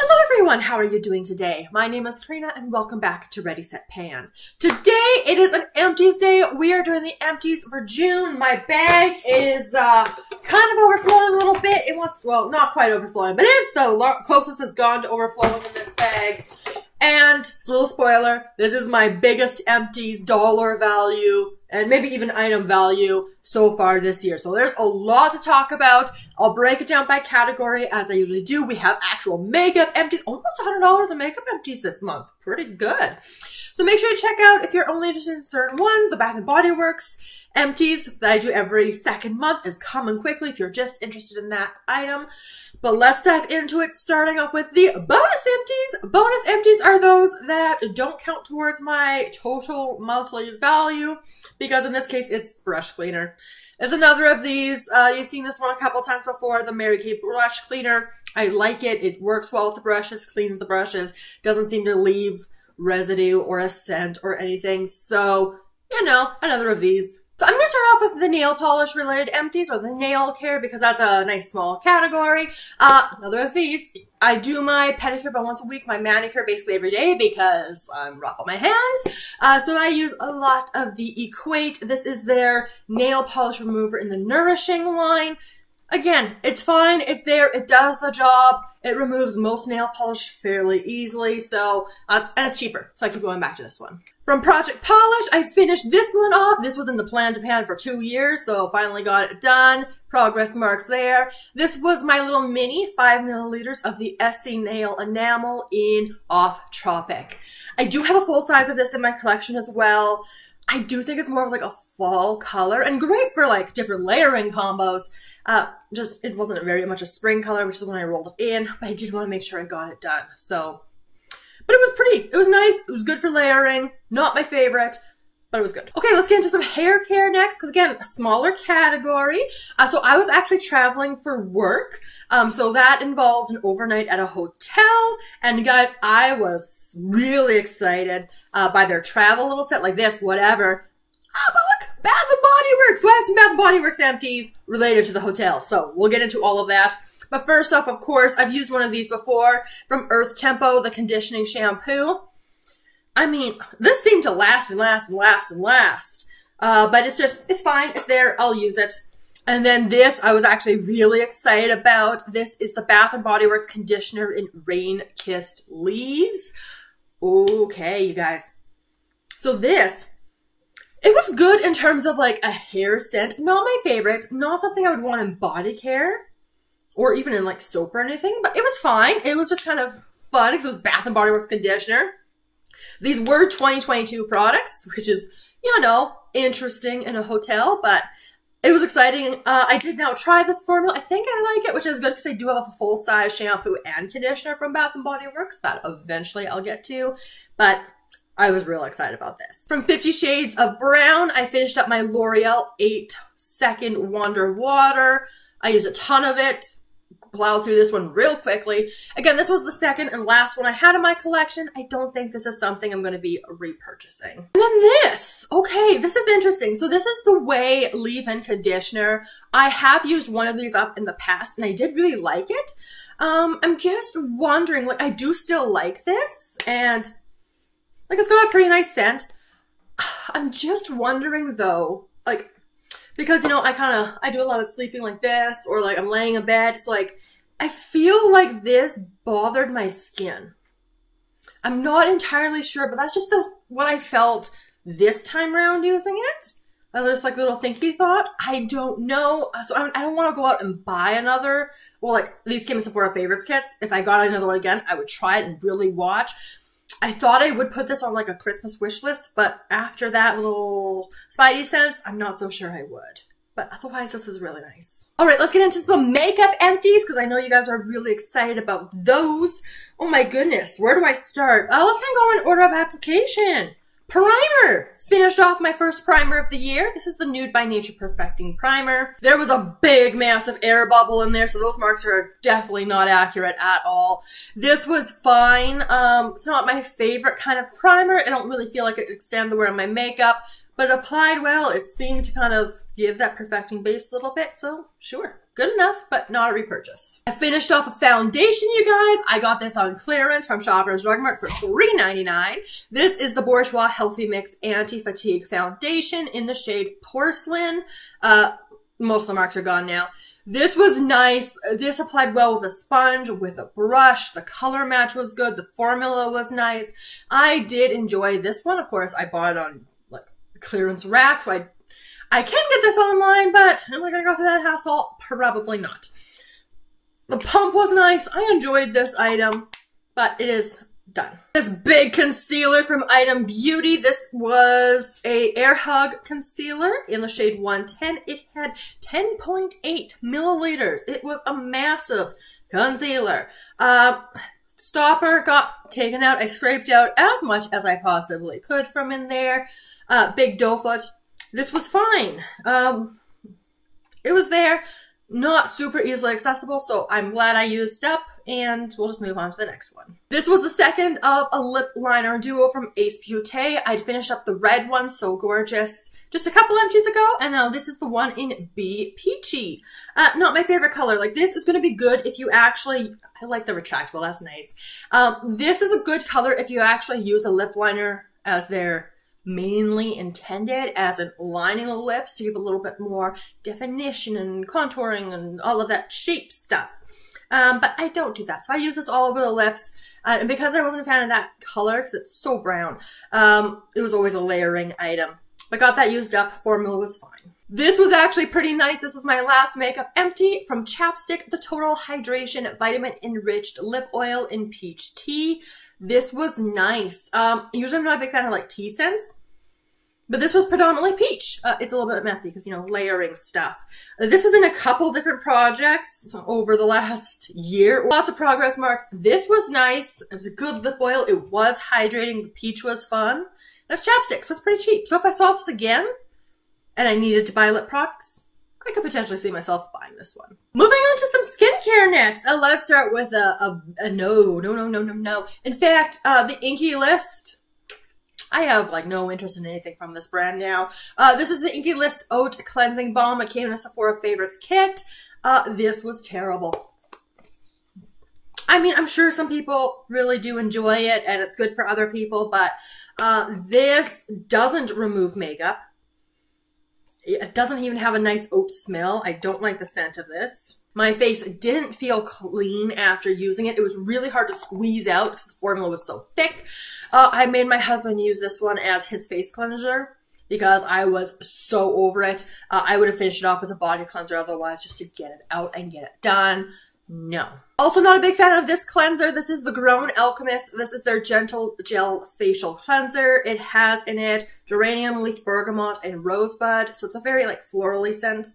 Hello everyone, how are you doing today? My name is Karina and welcome back to Ready Set Pan. Today it is an empties day. We are doing the empties for June. My bag is kind of overflowing a little bit. It wants, well, not quite overflowing, but it is the closest it's gone to overflowing in this bag. And it's a little spoiler, this is my biggest empties dollar value and maybe even item value so far this year. So there's a lot to talk about. I'll break it down by category as I usually do. We have actual makeup empties, almost $100 in makeup empties this month. Pretty good. So make sure to check out, if you're only interested in certain ones, the Bath & Body Works empties that I do every second month is coming quickly if you're just interested in that item. But let's dive into it, starting off with the bonus empties. Bonus empties are those that don't count towards my total monthly value, because in this case, it's brush cleaner. It's another of these. You've seen this one a couple times before, the Mary Kay brush cleaner. I like it. It works well with the brushes, cleans the brushes, doesn't seem to leave residue or a scent or anything. So, you know, another of these. So I'm going to start off with the nail polish related empties, or the nail care, because that's a nice small category. Another of these. I do my pedicure about once a week, my manicure basically every day because I'm rough on my hands. So I use a lot of the Equate. This is their nail polish remover in the Nourishing line. Again, it's fine, it's there, it does the job, it removes most nail polish fairly easily, so, and it's cheaper, so I keep going back to this one. From Project Polish, I finished this one off. This was in the plan to pan for 2 years, so finally got it done. Progress marks there. This was my little mini 5 milliliters of the Essie nail enamel in Off Tropic. I do have a full size of this in my collection as well. I do think it's more of like a fall color, and great for like different layering combos. Just, it wasn't very much a spring color, which is when I rolled it in, but I did want to make sure I got it done. So, but it was pretty, it was nice, it was good for layering, not my favorite, but it was good. Okay, let's get into some hair care next, because again, a smaller category. So I was actually traveling for work, so that involved an overnight at a hotel, and guys, I was really excited by their travel little set, like this, whatever. Oh, but look, Bath & Body Works! So I have some Bath & Body Works empties related to the hotel, so we'll get into all of that. But first off, of course, I've used one of these before from Earth Tempo, the conditioning shampoo. I mean, this seemed to last and last and last and last. But it's just, it's fine, it's there, I'll use it. And then this, I was actually really excited about. This is the Bath & Body Works conditioner in Rainkissed Leaves. Okay, you guys. So this, it was good in terms of like a hair scent. Not my favorite. Not something I would want in body care or even in like soap or anything, but it was fine. It was just kind of fun because it was Bath & Body Works conditioner. These were 2022 products, which is, you know, interesting in a hotel, but it was exciting. I did now try this formula. I think I like it, which is good because I do have a full-size shampoo and conditioner from Bath & Body Works that eventually I'll get to, but I was real excited about this. From 50 Shades of Brown, I finished up my L'Oreal 8-Second Wonder Water. I used a ton of it. Plowed through this one real quickly. Again, this was the second and last one I had in my collection. I don't think this is something I'm going to be repurchasing. And then this. Okay, this is interesting. So this is the Ouai leave-in conditioner. I have used one of these up in the past, and I did really like it. I'm just wondering, like, I do still like this, and like, it's got a pretty nice scent. I'm just wondering though, like, because, you know, I do a lot of sleeping like this, or like I'm laying in bed, so like, I feel like this bothered my skin. I'm not entirely sure, but that's just what I felt this time around using it. Just like little thinky thought. I don't know. So I don't want to go out and buy another. Well, like, these came in Sephora Favorites kits. If I got another one again, I would try it and really watch. I thought I would put this on like a Christmas wish list, but after that little Spidey sense, I'm not so sure I would. But otherwise, this is really nice. All right, let's get into some makeup empties, because I know you guys are really excited about those. Oh my goodness, where do I start? Let's kind of go in order of application. Primer! Finished off my first primer of the year. This is the Nude by Nature Perfecting Primer. There was a big, massive air bubble in there, so those marks are definitely not accurate at all. This was fine. It's not my favorite kind of primer. I don't really feel like it extended the wear of my makeup, but it applied well. It seemed to kind of give that perfecting base a little bit, so sure. Good enough, but not a repurchase. I finished off a foundation, you guys. I got this on clearance from Shoppers Drug Mart for $3.99. This is the Bourjois Healthy Mix Anti-Fatigue Foundation in the shade Porcelain. Most of the marks are gone now. This was nice. This applied well with a sponge, with a brush. The color match was good. The formula was nice. I did enjoy this one. Of course, I bought it on like clearance rack, so I can get this online, but am I going to go through that hassle? Probably not. The pump was nice. I enjoyed this item, but it is done. This big concealer from Item Beauty. This was a Air Hug concealer in the shade 110. It had 10.8 milliliters. It was a massive concealer. Stopper got taken out. I scraped out as much as I possibly could from in there. Big doe foot. This was fine. It was there, not super easily accessible, so I'm glad I used up, and we'll just move on to the next one. This was the second of a lip liner duo from Ace Beauté. I'd finished up the red one, so gorgeous, just a couple empties ago, and now this is the one in Be Peachy. Not my favorite color. Like, this is going to be good if you actually, I like the retractable, that's nice. This is a good color if you actually use a lip liner as their mainly intended as in lining the lips to give a little bit more definition and contouring and all of that shape stuff. But I don't do that. So I use this all over the lips. And because I wasn't a fan of that color, because it's so brown, it was always a layering item. I got that used up. Formula was fine. This was actually pretty nice. This is my last makeup empty from Chapstick, the Total Hydration Vitamin Enriched Lip Oil in Peach Tea. This was nice. Usually I'm not a big fan of like tea scents, but this was predominantly peach. It's a little bit messy because, you know, layering stuff. This was in a couple different projects over the last year. Lots of progress marks. This was nice. It was a good lip oil. It was hydrating. The peach was fun. That's Chapstick, so it's pretty cheap. So if I saw this again and I needed to buy lip products, I could potentially see myself buying this one. Moving on to some skincare next. Let's start with a no. In fact, the Inky List. I have like no interest in anything from this brand now. This is the Inky List Oat Cleansing Balm. It came in a Sephora Favorites kit. This was terrible. I mean, I'm sure some people really do enjoy it and it's good for other people, but this doesn't remove makeup. It doesn't even have a nice oat smell. I don't like the scent of this. My face didn't feel clean after using it. It was really hard to squeeze out because the formula was so thick. I made my husband use this one as his face cleanser because I was so over it. I would have finished it off as a body cleanser otherwise, just to get it out and get it done. No. Also not a big fan of this cleanser. This is the Grown Alchemist. This is their Gentle Gel Facial Cleanser. It has in it geranium, leaf bergamot, and rosebud. So it's a very like florally scent.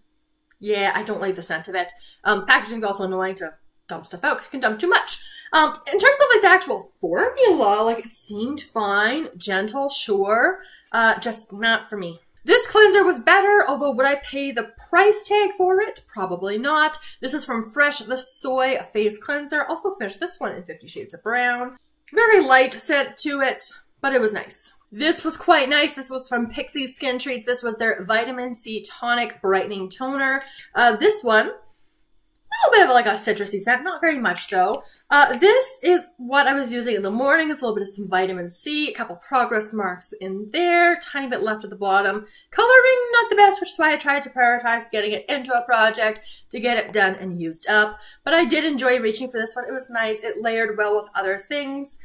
Yeah, I don't like the scent of it. Packaging's also annoying to dump stuff out because you can dump too much. In terms of like the actual formula, like it seemed fine, gentle, sure, just not for me. This cleanser was better, although would I pay the price tag for it? Probably not. This is from Fresh the Soy Face Cleanser. Also finished this one in 50 Shades of Brown. Very light scent to it, but it was nice. This was quite nice. This was from Pixie Skin Treats. This was their Vitamin C Tonic Brightening Toner. This one, a little bit of like a citrusy scent, not very much though. This is what I was using in the morning. It's a little bit of some vitamin C, a couple progress marks in there, tiny bit left at the bottom. Coloring, not the best, which is why I tried to prioritize getting it into a project to get it done and used up. But I did enjoy reaching for this one. It was nice. It layered well with other things.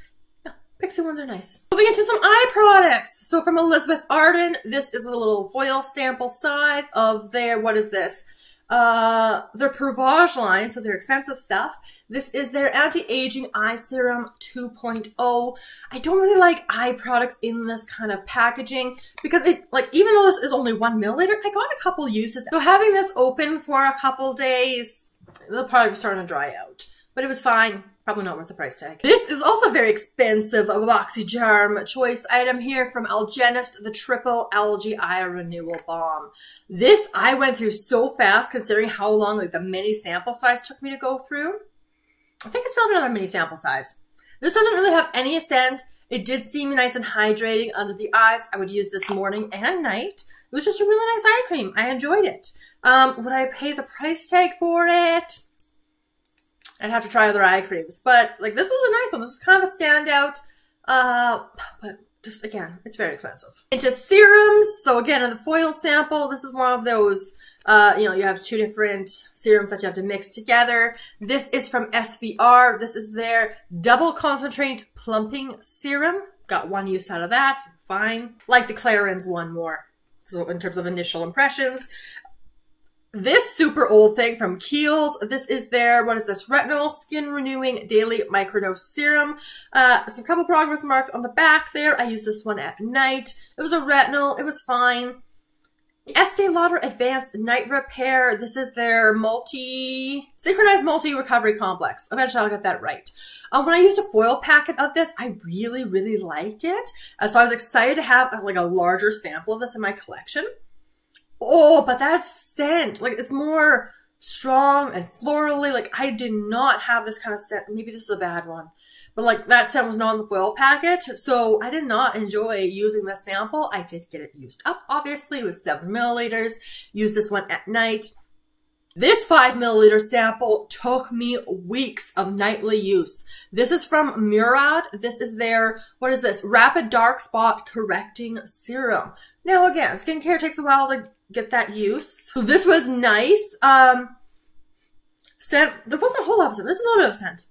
Yeah, Pixie ones are nice. Moving into some eye products. So from Elizabeth Arden, this is a little foil sample size of their, what is this? Their Provage line, so their expensive stuff. This is their Anti-Aging Eye Serum 2.0. I don't really like eye products in this kind of packaging because it, like, even though this is only 1 milliliter, I got a couple uses. So having this open for a couple days, the product was starting to dry out. But it was fine. Probably not worth the price tag. This is also very expensive, a Boxycharm choice item here from Algenist, the Triple Algae Eye Renewal Balm. This I went through so fast considering how long like the mini sample size took me to go through. I think I still have another mini sample size. This doesn't really have any scent. It did seem nice and hydrating under the eyes. I would use this morning and night. It was just a really nice eye cream. I enjoyed it. Would I pay the price tag for it? I'd have to try other eye creams. But like this was a nice one. This is kind of a standout. But just again, it's very expensive. Into serums. So again, in the foil sample, this is one of those, you know, you have two different serums that you have to mix together. This is from SVR. This is their double concentrate plumping serum. Got one use out of that. Fine. Like the Clarins one more. So in terms of initial impressions. This super old thing from Kiehl's, this is their, what is this? Retinol Skin Renewing Daily Microdose Serum. Some couple progress marks on the back there. I used this one at night. It was a retinol. It was fine. Estee Lauder Advanced Night Repair. This is their Synchronized Multi-Recovery Complex. Eventually I'll get that right. When I used a foil packet of this, I really, really liked it. So I was excited to have like a larger sample of this in my collection. Oh, but that scent, like it's more strong and florally. Like I did not have this kind of scent. Maybe this is a bad one. But like that scent was not in the foil packet. So I did not enjoy using this sample. I did get it used up, obviously. It was 7 milliliters. Used this one at night. This 5 milliliter sample took me weeks of nightly use. This is from Murad. This is their, what is this? Rapid Dark Spot Correcting Serum. Now again, skincare takes a while to get that use. So this was nice. Scent, there wasn't a whole lot of scent. There's a little bit of scent.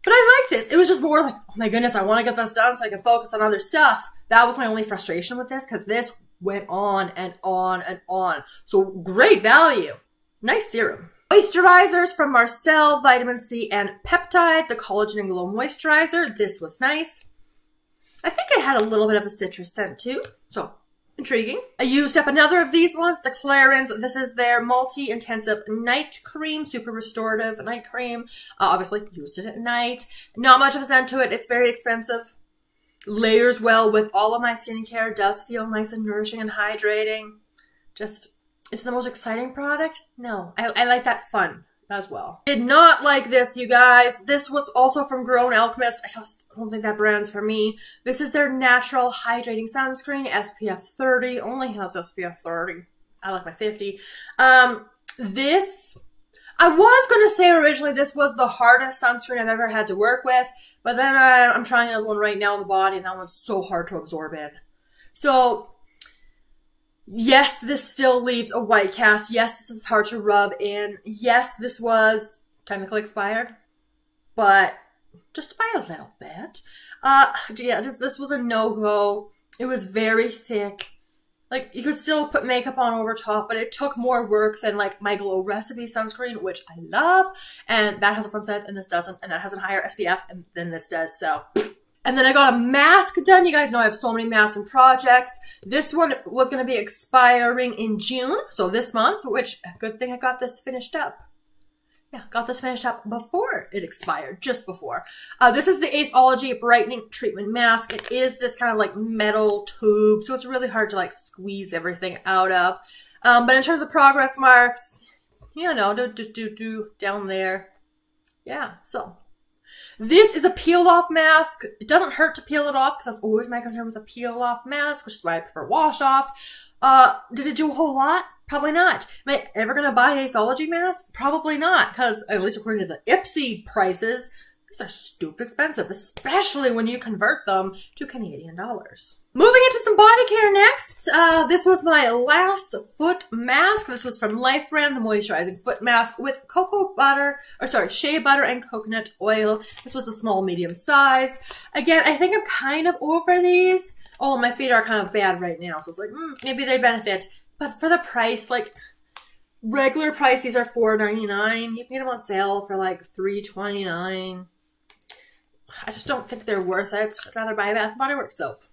But I like this. It was just more like, oh my goodness, I want to get this done so I can focus on other stuff. That was my only frustration with this because this went on and on and on. So great value. Nice serum. Moisturizers from Marcel, Vitamin C and Peptide, the Collagen and Glow Moisturizer. This was nice. I think it had a little bit of a citrus scent too. So intriguing. I used up another of these ones, the Clarins. This is their multi-intensive night cream, super restorative night cream. Obviously used it at night. Not much of a scent to it. It's very expensive. Layers well with all of my skincare. Does feel nice and nourishing and hydrating. Just, it's the most exciting product? No, I like that fun as well. Did not like this, you guys. This was also from Grown Alchemist. I just don't think that brand's for me. This is their natural hydrating sunscreen, SPF 30. Only has SPF 30. I like my 50. This, I was going to say originally this was the hardest sunscreen I've ever had to work with, but then I'm trying another one right now on the body, and that one's so hard to absorb in. So yes, this still leaves a white cast. Yes, this is hard to rub in. Yes, this was technically expired, but just by a little bit. Yeah, this was a no-go. It was very thick. Like, you could still put makeup on over top, but it took more work than, like, my Glow Recipe sunscreen, which I love. And that has a fun scent, and this doesn't. And that has a higher SPF than this does, so. And then I got a mask done. You guys know I have so many masks and projects. This one was going to be expiring in June, so this month, which, good thing I got this finished up. Yeah, got this finished up before it expired, just before. This is the Aceology Brightening Treatment Mask. It is this kind of like metal tube, so it's really hard to like squeeze everything out of. But in terms of progress marks, you know, down there. Yeah, so. This is a peel-off mask. It doesn't hurt to peel it off because that's always my concern with a peel-off mask, which is why I prefer wash-off. Did it do a whole lot? Probably not. Am I ever going to buy an Aceology mask? Probably not, because at least according to the Ipsy prices, these are stupid expensive, especially when you convert them to Canadian dollars. Moving into some body care next. This was my last foot mask. This was from Life Brand, the moisturizing foot mask with shea butter and coconut oil. This was the small medium size. Again, I think I'm kind of over these. Oh, my feet are kind of bad right now, so it's like, maybe they benefit. But for the price, like, regular price, these are $4.99. You can get them on sale for like $3.29. I just don't think they're worth it. I'd rather buy Bath & Body Works soap.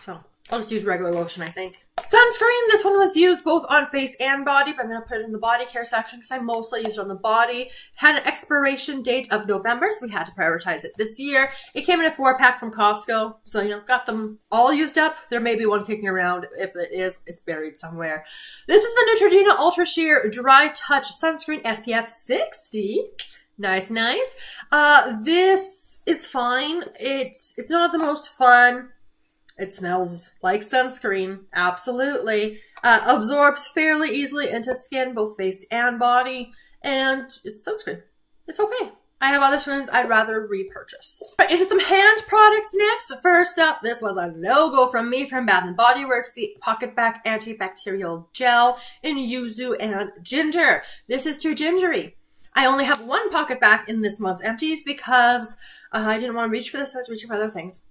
So I'll just use regular lotion, I think. Sunscreen. This one was used both on face and body, but I'm going to put it in the body care section because I mostly used it on the body. It had an expiration date of November, so we had to prioritize it this year. It came in a 4-pack from Costco, so, you know, got them all used up. There may be one kicking around. If it is, it's buried somewhere. This is the Neutrogena Ultra Sheer Dry Touch Sunscreen SPF 60. Nice, nice. This is fine. It's not the most fun. It smells like sunscreen. Absolutely. Absorbs fairly easily into skin, both face and body. And it's sunscreen. It's okay. I have other screens I'd rather repurchase. Right, into some hand products next. First up, this was a no-go from me from Bath & Body Works, the Pocket Back Antibacterial Gel in Yuzu and Ginger. This is too gingery. I only have one Pocket Back in this month's empties because I didn't want to reach for this, so I was reaching for other things.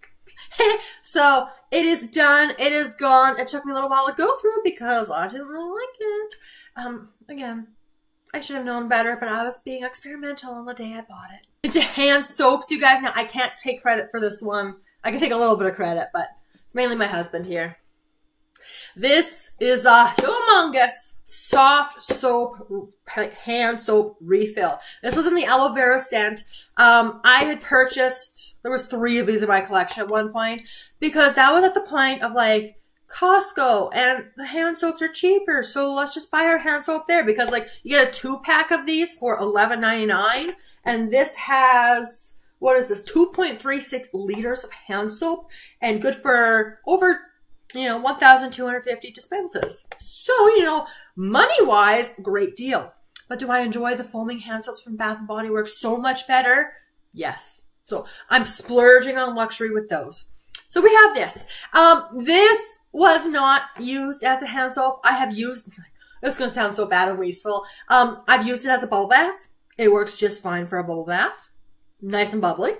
So it is done. It is gone. It took me a little while to go through it because I didn't really like it. Again, I should have known better, but I was being experimental on the day I bought it. Into hand soaps, you guys. Now, I can't take credit for this one. I can take a little bit of credit, but it's mainly my husband here. This is a humongous soft soap, hand soap refill. This was in the aloe vera scent. I had purchased, there was 3 of these in my collection at one point, because that was at the point of like, Costco, and the hand soaps are cheaper, so let's just buy our hand soap there, because like you get a 2-pack of these for $11.99, and this has, what is this, 2.36 liters of hand soap, and good for over, 1,250 dispenses. So, money-wise, great deal. But do I enjoy the foaming hand soaps from Bath & Body Works so much better? Yes. So I'm splurging on luxury with those. So we have this. This was not used as a hand soap. I have used, this is going to sound so bad and wasteful. I've used it as a bubble bath. It works just fine for a bubble bath. Nice and bubbly.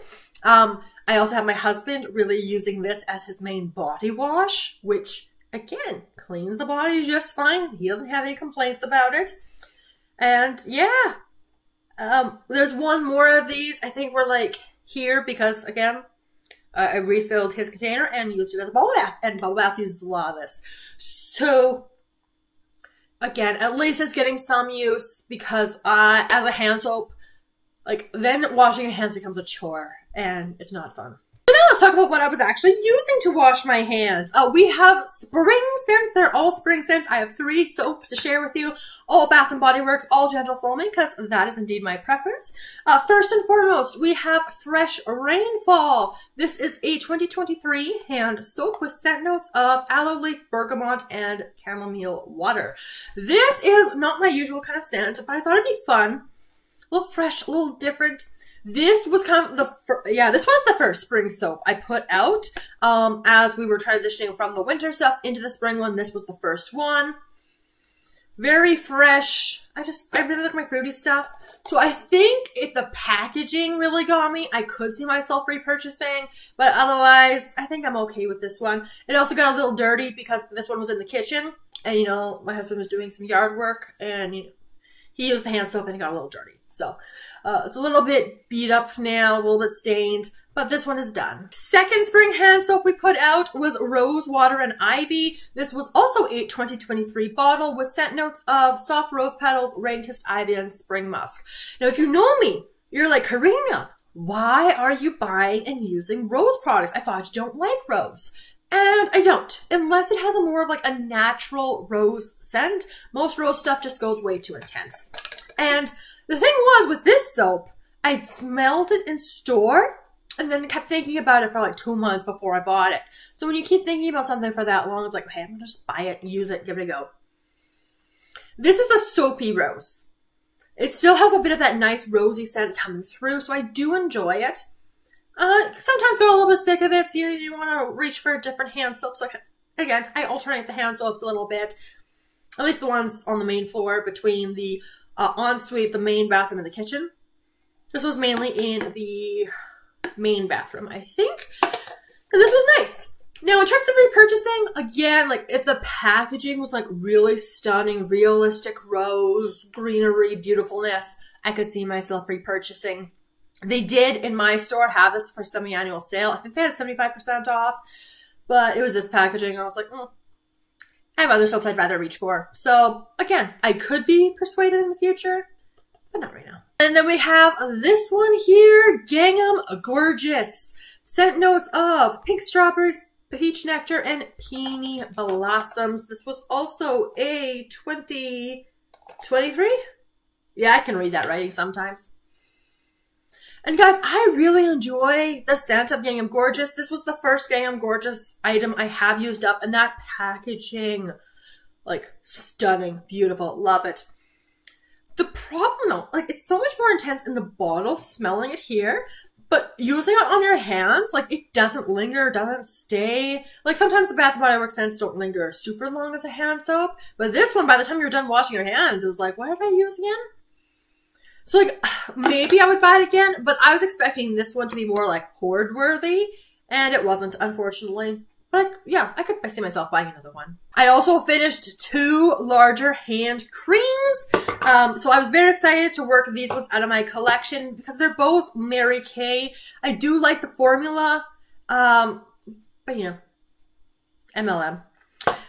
I also have my husband really using this as his main body wash, which, again, cleans the body just fine. He doesn't have any complaints about it. And, yeah. There's one more of these. I think we're, like, here because, again, I refilled his container and used it as a bubble bath. And bubble bath uses a lot of this. So, again, at least it's getting some use because as a hand soap, like, then washing your hands becomes a chore. And it's not fun. So now let's talk about what I was actually using to wash my hands. We have spring scents. They're all spring scents. I have 3 soaps to share with you. All Bath & Body Works, all gentle foaming, because that is indeed my preference. First and foremost, we have Fresh Rainfall. This is a 2023 hand soap with scent notes of aloe leaf, bergamot, and chamomile water. This is not my usual kind of scent, but I thought it'd be fun. A little fresh, a little different. This was kind of this was the first spring soap I put out as we were transitioning from the winter stuff into the spring one. This was the first one. Very fresh. I really like my fruity stuff. So I think if the packaging really got me, I could see myself repurchasing. But otherwise, I think I'm okay with this one. It also got a little dirty because this one was in the kitchen. And, my husband was doing some yard work. And, he used the hand soap and it got a little dirty. So, it's a little bit beat up now, a little bit stained, but this one is done. Second spring hand soap we put out was Rose Water and Ivy. This was also a 2023 bottle with scent notes of soft rose petals, Rainkissed ivy, and spring musk. Now, if you know me, you're like, Karina, why are you buying and using rose products? I thought you don't like rose. And I don't, unless it has a more of like a natural rose scent. Most rose stuff just goes way too intense. And the thing was, with this soap, I smelled it in store and then kept thinking about it for like 2 months before I bought it. So when you keep thinking about something for that long, it's like, okay, I'm going to just buy it, use it, give it a go. This is a soapy rose. It still has a bit of that nice rosy scent coming through, so I do enjoy it. Sometimes go a little bit sick of it, so you want to reach for a different hand soap. So again, I alternate the hand soaps a little bit. At least the ones on the main floor between the ensuite, the main bathroom, and the kitchen. This was mainly in the main bathroom, I think. And this was nice. Now, in terms of repurchasing, again, like if the packaging was like really stunning, realistic rose, greenery, beautifulness, I could see myself repurchasing. They did, in my store, have this for semi-annual sale. I think they had 75% off, but it was this packaging. I was like, I have other soaps I'd rather reach for. So, again, I could be persuaded in the future, but not right now. And then we have this one here, Gingham Gorgeous. Scent notes of pink strawberries, peach nectar, and peony blossoms. This was also a 2023? Yeah, I can read that writing sometimes. And guys, I really enjoy the scent of Gingham Gorgeous. This was the first Gingham Gorgeous item I have used up, and that packaging, like, stunning, beautiful, love it. The problem though, like, it's so much more intense in the bottle, smelling it here, but using it on your hands, like, it doesn't linger, doesn't stay. Like, sometimes the Bath & Body Works scents don't linger super long as a hand soap, but this one, by the time you're done washing your hands, it was like, what did I use again? So, like, maybe I would buy it again, but I was expecting this one to be more, like, hoard-worthy, and it wasn't, unfortunately. But, yeah, I could see myself buying another one. I also finished 2 larger hand creams. So I was very excited to work these ones out of my collection because they're both Mary Kay. I do like the formula, but, you know, MLM.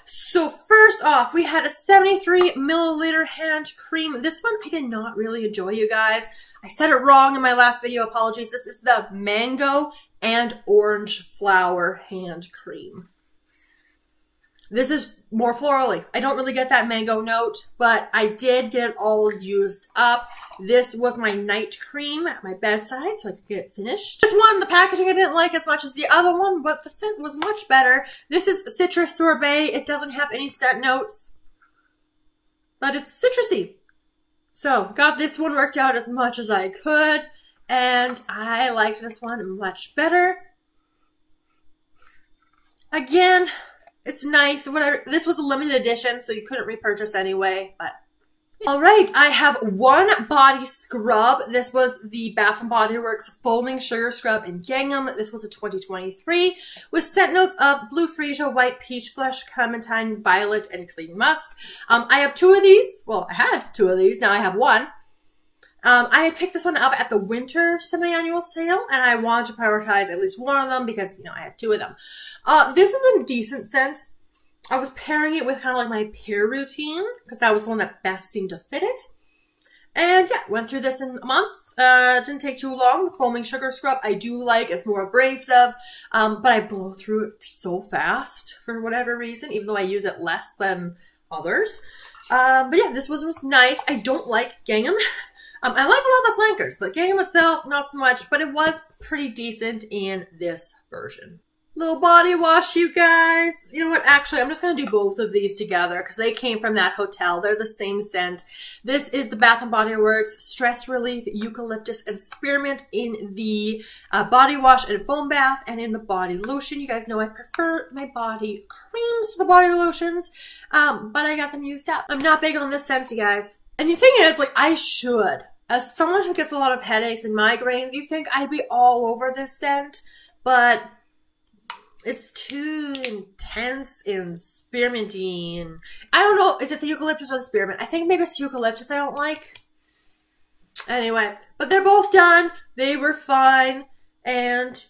So first off, we had a 73 milliliter hand cream. This one I did not really enjoy, you guys. I said it wrong in my last video, apologies. This is the mango and orange flower hand cream. This is more florally. I don't really get that mango note, but I did get it all used up. This was my night cream at my bedside, so I could get it finished. This one, the packaging I didn't like as much as the other one, but the scent was much better. This is Citrus Sorbet. It doesn't have any scent notes, but it's citrusy. So, got this one worked out as much as I could, and I liked this one much better. Again, it's nice, whatever. This was a limited edition, so you couldn't repurchase anyway, but. All right, I have one body scrub. This was the Bath & Body Works Foaming Sugar Scrub in Gingham. This was a 2023 with scent notes of blue freesia, white peach flesh, clementine, violet, and clean musk. I have 2 of these. Well, I had 2 of these. Now I have 1. I had picked this one up at the winter semi-annual sale, and I wanted to prioritize at least one of them because, you know, I had 2 of them. This is a decent scent. I was pairing it with kind of like my pear routine because that was the one that best seemed to fit it. And yeah, went through this in a month. Didn't take too long. The Foaming Sugar Scrub I do like. It's more abrasive, but I blow through it so fast for whatever reason, even though I use it less than others. But yeah, this was nice. I don't like Gingham. I like a lot of the flankers, but Gingham itself, not so much, but it was pretty decent in this version. Little body wash, you guys. You know what? Actually, I'm just going to do both of these together because they came from that hotel. They're the same scent. This is the Bath & Body Works Stress Relief Eucalyptus and Spearmint in the body wash and foam bath, and in the body lotion. You guys know I prefer my body creams to the body lotions, but I got them used up. I'm not big on this scent, you guys. And the thing is, like, I should. As someone who gets a lot of headaches and migraines, you think I'd be all over this scent, but it's too intense and spearminty, and I don't know, is it the eucalyptus or the spearmint? I think maybe it's eucalyptus I don't like. Anyway, but they're both done. They were fine, and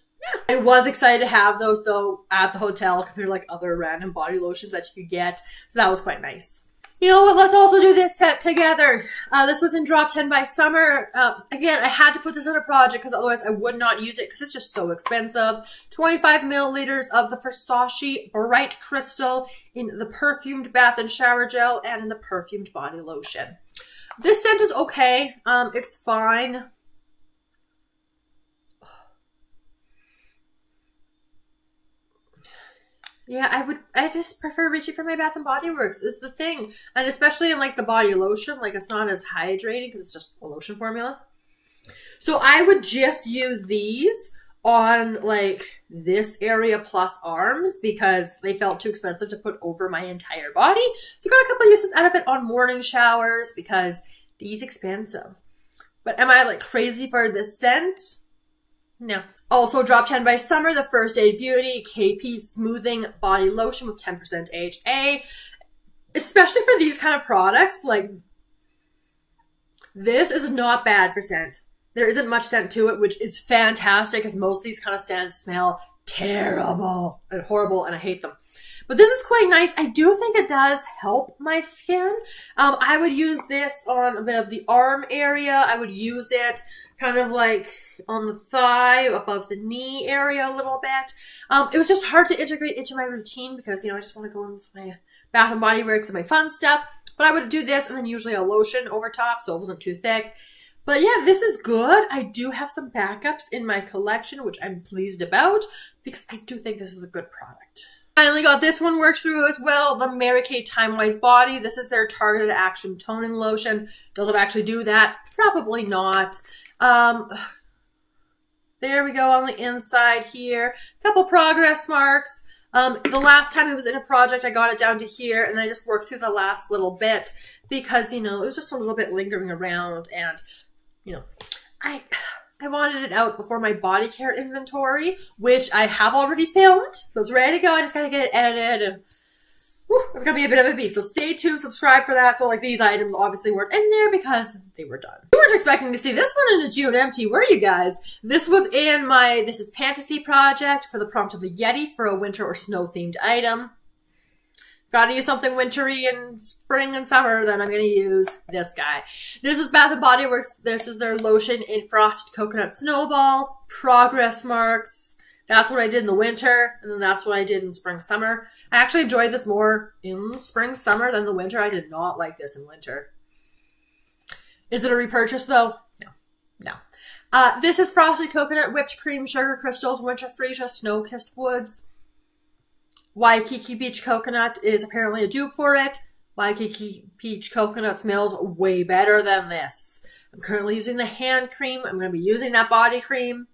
yeah. I was excited to have those, though, at the hotel compared to, like, other random body lotions that you could get, so that was quite nice. You know what, let's also do this set together. This was in Drop 10 by Summer. Again, I had to put this in a project because otherwise I would not use it because it's just so expensive. 25 milliliters of the Versace Bright Crystal in the perfumed bath and shower gel and in the perfumed body lotion. This scent is okay. It's fine. Yeah, I just prefer reaching for my Bath & Body Works is the thing. And especially in, like, the body lotion, like, it's not as hydrating because it's just a lotion formula. So I would just use these on, like, this area plus arms because they felt too expensive to put over my entire body. So got a couple of uses out of it on morning showers because these expensive. But am I, like, crazy for this scent? No. Also, Drop 10 by Summer, the First Aid Beauty KP Smoothing Body Lotion with 10% HA. Especially for these kind of products, like, this is not bad for scent. There isn't much scent to it, which is fantastic because most of these kind of scents smell terrible and horrible, and I hate them. But this is quite nice. I do think it does help my skin. I would use this on a bit of the arm area. I would use it kind of like on the thigh, above the knee area a little bit. It was just hard to integrate into my routine because, you know, I just want to go in with my Bath & Body Works and my fun stuff. But I would do this and then usually a lotion over top so it wasn't too thick. But yeah, this is good. I do have some backups in my collection, which I'm pleased about because I do think this is a good product. Finally got this one worked through as well, the Mary Kay Time Wise Body. This is their targeted action toning lotion. Does it actually do that? Probably not. There we go on the inside here. Couple progress marks. The last time I was in a project, I got it down to here, and I just worked through the last little bit because, you know, it was just a little bit lingering around, and, you know, I wanted it out before my body care inventory, which I have already filmed, so it's ready to go. I just gotta get it edited, and whew, it's gonna be a bit of a beast. So stay tuned, subscribe for that. So like these items obviously weren't in there because they were done. You weren't expecting to see this one in a June empty, were you guys? This was in my This Is Fantasy project for the prompt of a Yeti for a winter or snow themed item. Gotta use something wintry in spring and summer, then I'm gonna use this guy. This is Bath & Body Works. This is their lotion in Frosted Coconut Snowball. Progress marks. That's what I did in the winter, and then that's what I did in spring, summer. I actually enjoyed this more in spring, summer than the winter. I did not like this in winter. Is it a repurchase though? No. No. This is Frosted Coconut Whipped Cream Sugar Crystals Winter Freesia Snow-Kissed Woods. Waikiki Beach Coconut is apparently a dupe for it. Waikiki Beach Coconut smells way better than this. I'm currently using the hand cream. I'm going to be using that body cream.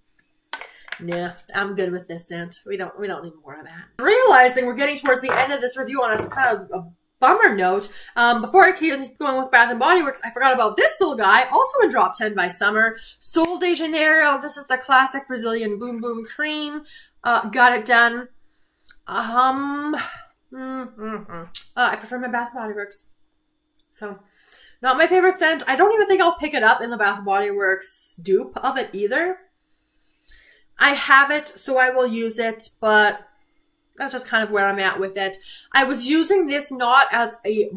Nah, I'm good with this scent. We don't need more of that. I'm realizing we're getting towards the end of this review on a kind of a bummer note. Before I keep going with Bath & Body Works, I forgot about this little guy, also in Drop 10 by Summer. Sol de Janeiro. This is the classic Brazilian Boom Boom Cream. Got it done. I prefer my Bath & Body Works. So, not my favorite scent. I don't even think I'll pick it up in the Bath & Body Works dupe of it either. I have it, so I will use it, but that's just kind of where I'm at with it. I was using this not as a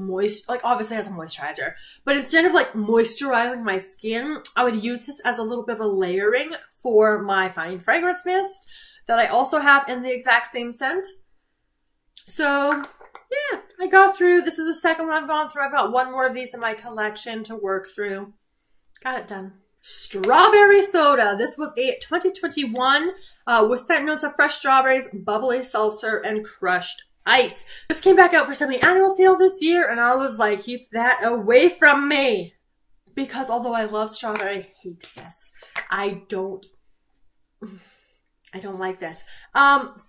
obviously as a moisturizer, but instead of like moisturizing my skin, I would use this as a little bit of a layering for my Fine Fragrance Mist that I also have in the exact same scent. So, yeah, I got through. This is the second one I've gone through. I've got one more of these in my collection to work through. Got it done. Strawberry Soda. This was a 2021 with scent notes of fresh strawberries, bubbly seltzer, and crushed ice. This came back out for semi-annual sale this year, and I was like, keep that away from me. Because although I love strawberry, I hate this. I don't like this.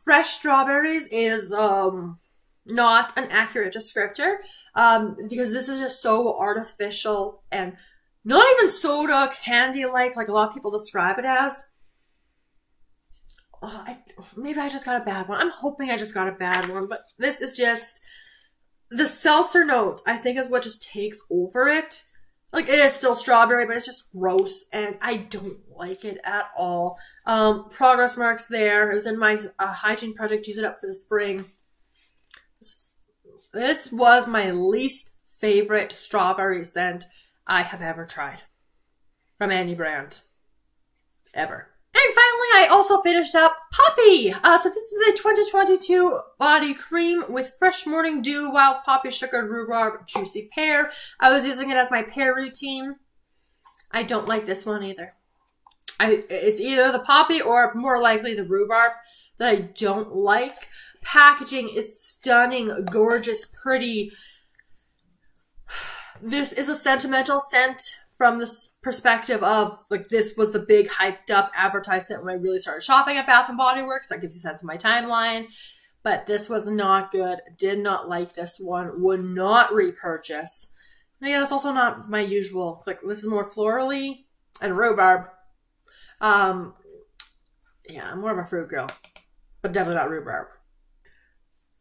Fresh strawberries is not an accurate descriptor because this is just so artificial and not even soda candy-like a lot of people describe it as. Maybe I just got a bad one. I'm hoping I just got a bad one, but this is just the seltzer note, I think, is what just takes over it. Like, it is still strawberry, but it's just gross, and I don't like it at all. Progress marks there. It was in my hygiene project, use it up for the spring. This was my least favorite strawberry scent I have ever tried from any brand. Ever. And finally, I also finished up Poppy. So this is a 2022 body cream with fresh morning dew, wild poppy, sugar, rhubarb, juicy pear. I was using it as my pear routine. I don't like this one either. It's either the poppy or more likely the rhubarb that I don't like. Packaging is stunning, gorgeous, pretty. This is a sentimental scent from the perspective of, like, this was the big hyped up advertised scent when I really started shopping at Bath & Body Works. That gives you a sense of my timeline. But this was not good. Did not like this one. Would not repurchase. And again, it's also not my usual. Like, this is more florally and rhubarb. Yeah, I'm more of a fruit girl. But definitely not rhubarb.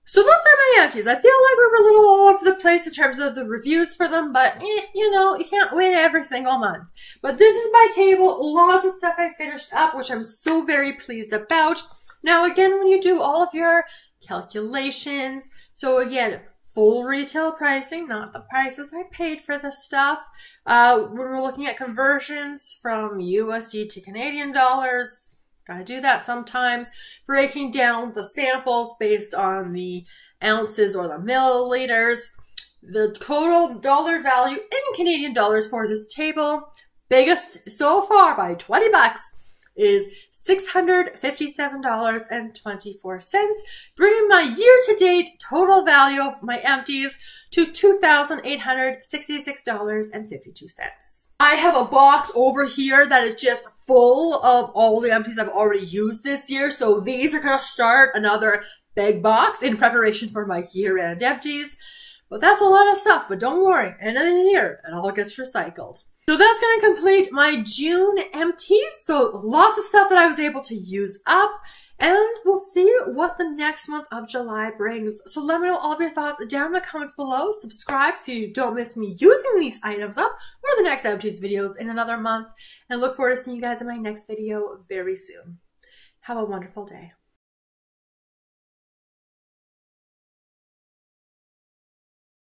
So those are my empties. I feel like we were a little all over the place in terms of the reviews for them, but you know, you can't win every single month. But this is my table. Lots of stuff I finished up, which I'm so very pleased about. Now, again, when you do all of your calculations, so again, full retail pricing, not the prices I paid for this stuff. When we're looking at conversions from USD to Canadian dollars, gotta do that sometimes. Breaking down the samples based on the ounces or the milliliters. The total dollar value in Canadian dollars for this table, biggest so far by 20 bucks is $657.24, bringing my year-to-date total value of my empties to $2,866.52. I have a box over here that is just full of all the empties I've already used this year, so these are going to start another big box in preparation for my year-end empties. But that's a lot of stuff, but don't worry, end of the year, it all gets recycled. So that's going to complete my June empties. So lots of stuff that I was able to use up, and we'll see what the next month of July brings. So let me know all of your thoughts down in the comments below. Subscribe so you don't miss me using these items up or the next empties videos in another month. And look forward to seeing you guys in my next video very soon. Have a wonderful day.